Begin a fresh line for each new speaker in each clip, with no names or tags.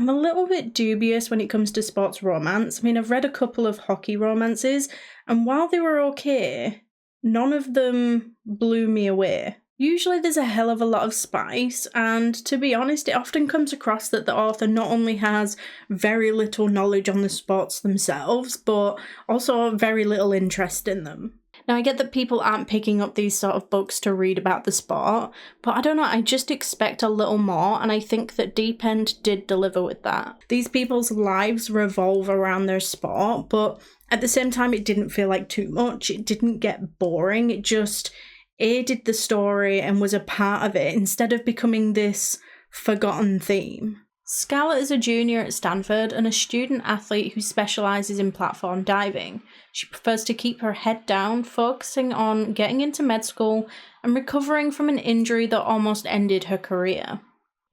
I'm a little bit dubious when it comes to sports romance. I mean, I've read a couple of hockey romances, and while they were okay, none of them blew me away. Usually there's a hell of a lot of spice, and to be honest, it often comes across that the author not only has very little knowledge on the sports themselves, but also very little interest in them. Now, I get that people aren't picking up these sort of books to read about the sport, but I don't know, I just expect a little more, and I think that Deep End did deliver with that. These people's lives revolve around their sport, but at the same time, it didn't feel like too much. It didn't get boring. It just aided the story and was a part of it instead of becoming this forgotten theme. Scarlett is a junior at Stanford and a student athlete who specialises in platform diving. She prefers to keep her head down, focusing on getting into med school and recovering from an injury that almost ended her career.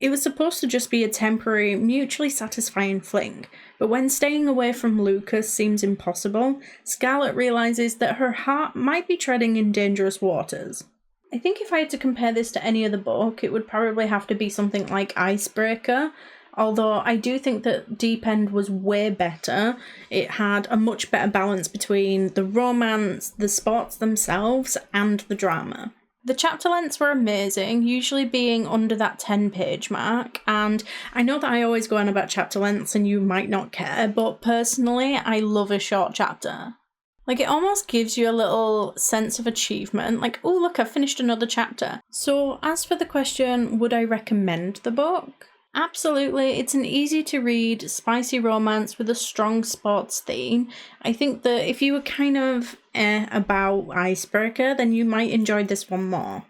It was supposed to just be a temporary, mutually satisfying fling, but when staying away from Lucas seems impossible, Scarlett realises that her heart might be treading in dangerous waters. I think if I had to compare this to any other book, it would probably have to be something like Icebreaker, although I do think that Deep End was way better. It had a much better balance between the romance, the sports themselves, and the drama. The chapter lengths were amazing, usually being under that 10-page mark, and I know that I always go on about chapter lengths and you might not care, but personally, I love a short chapter. Like, it almost gives you a little sense of achievement, like, oh look, I've finished another chapter. So, as for the question, would I recommend the book? Absolutely, it's an easy to read, spicy romance with a strong sports theme. I think that if you were kind of about Icebreaker, then you might enjoy this one more.